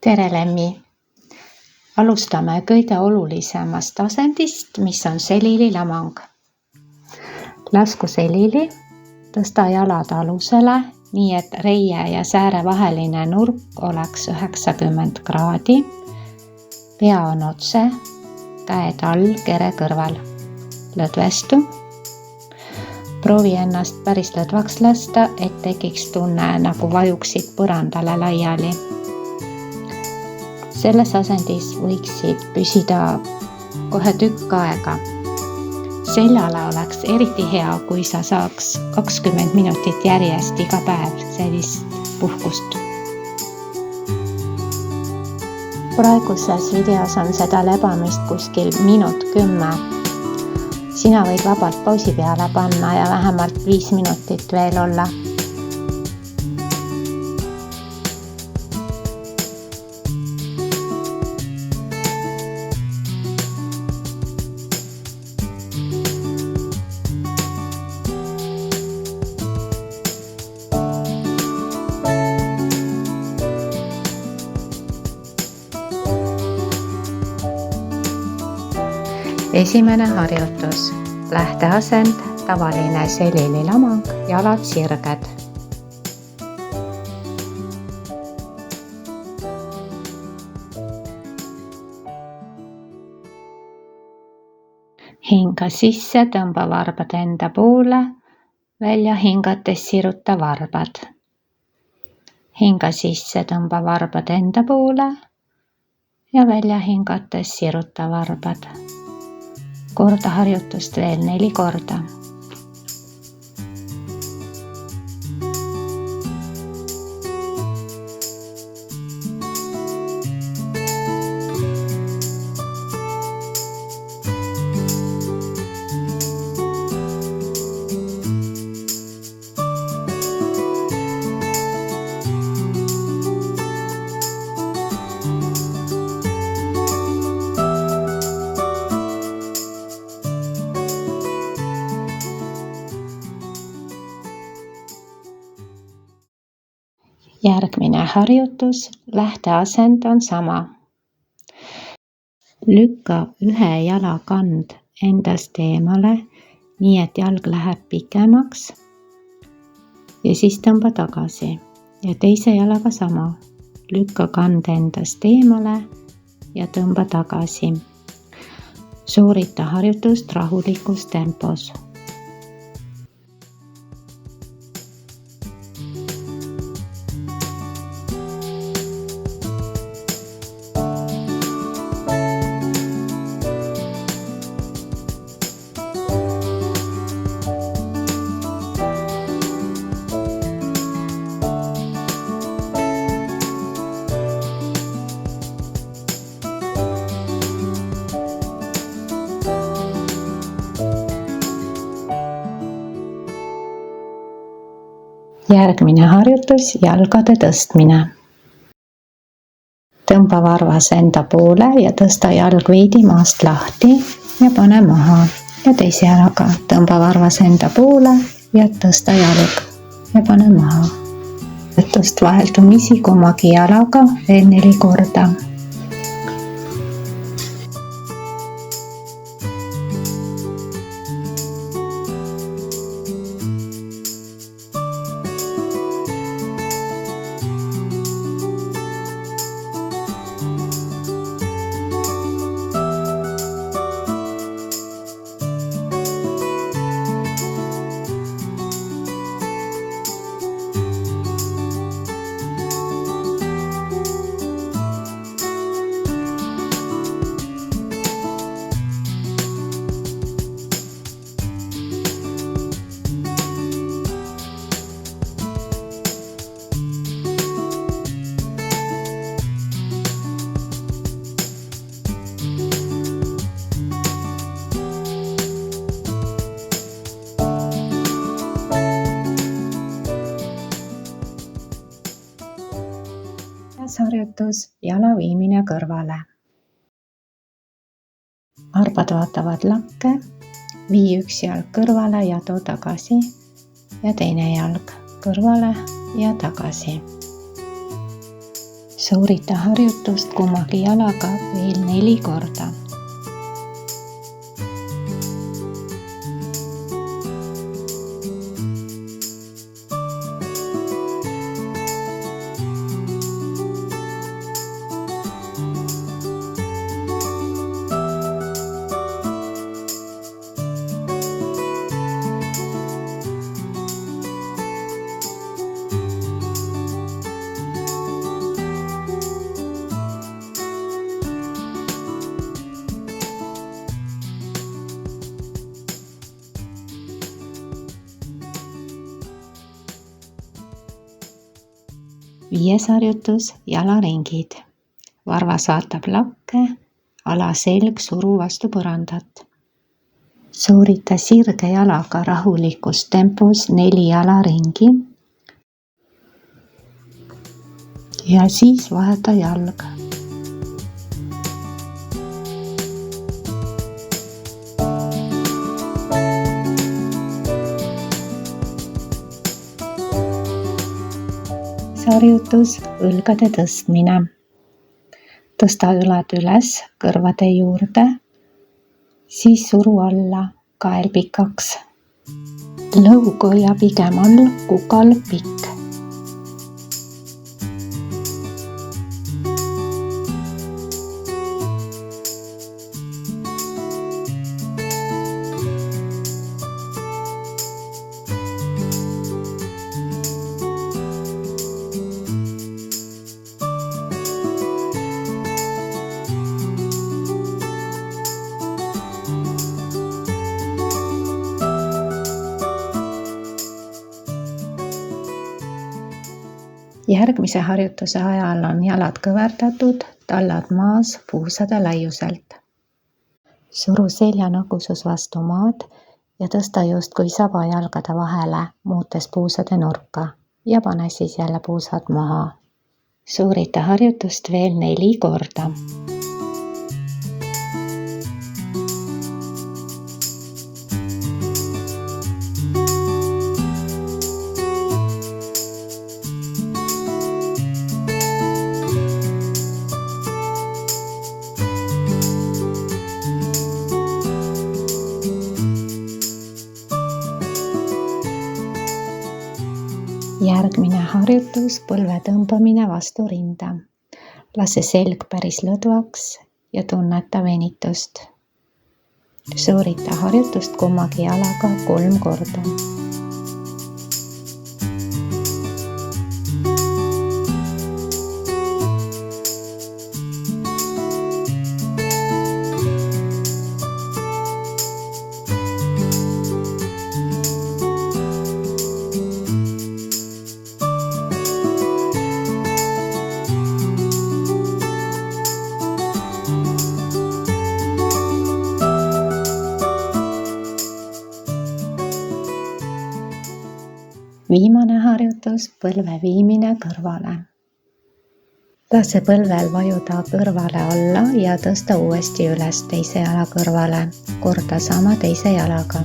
Tere, Lemmi! Alustame kõige olulisemast asendist, mis on selililamang. Lasku selili, tõsta jalad alusele, nii et reie ja sääre vaheline nurk oleks 90 kraadi. Pea on otse, käed all kere kõrval. Lõdvestu. Proovi ennast päris lõdvaks lasta, et tekiks tunne, nagu vajuksid põrandale laiali. Selles asendis võiksid püsida kohe tükk aega. Seljale oleks eriti hea, kui sa saaks 20 minutit järjest iga päev sellist puhkust. Praeguses videos on seda lebamist kuskil minut 10. Sina võid vabalt pausi peale panna ja vähemalt 5 minutit veel olla. Esimene harjutus. Lähteasend, tavaline selililamang, jalad sirged. Hinga sisse, tõmba varbad enda poole, välja hingates siruta varbad. Hinga sisse, tõmba varbad enda poole ja välja hingates siruta varbad. Korda harjutust veel 4 korda. Järgmine harjutus, lähteasend on sama. Lükka ühe jala kand endast eemale, nii et jalg läheb pikemaks ja siis tõmba tagasi. Ja teise jalaga sama. Lükka kand endast eemale ja tõmba tagasi. Soorita harjutust rahulikus tempos. Järgmine harjutus, jalgade tõstmine. Tõmba varvas enda poole ja tõsta jalg veidi maast lahti ja pane maha. Ja teise jalaga tõmba varvas enda poole ja tõsta jalg ja pane maha. Tõst vaheldumisi kummagi jalaga veel 4 korda. Harjutus, jala viimine kõrvale. Varbad vaatavad lakke, vii üks jalg kõrvale ja too tagasi ja teine jalg kõrvale ja tagasi. soorita harjutust kummagi jalaga veel 4 korda. Viies harjutus, jalaringid. Varvas vaatab lakke, alaselg suru vastu põrandat. Soorita sirge jalaga rahulikus tempos 4 jalaringi ja siis vaheta jalg. Harjutus õlgade tõstmine. Tõsta õlad üles kõrvade juurde, siis suru alla, kael pikaks. Lõug hoia pigem all, kukal pikk. Järgmise harjutuse ajal on jalad kõverdatud, tallad maas puusade laiuselt. Suru selja nõgusus vastu maad ja tõsta justkui saba jalgade vahele, muutes puusade nurka ja pane siis jälle puusad maha. Soorita harjutust veel 4 korda. Järgmine harjutus, põlve tõmbamine vastu rinda. Lase selg päris lõdvaks ja tunneta venitust. Soorita harjutust kummagi jalaga 3 korda. Viimane harjutus, põlve viimine kõrvale. Lase põlvel vajuda kõrvale alla ja tõsta uuesti üles teise jala kõrvale. Korda sama teise jalaga.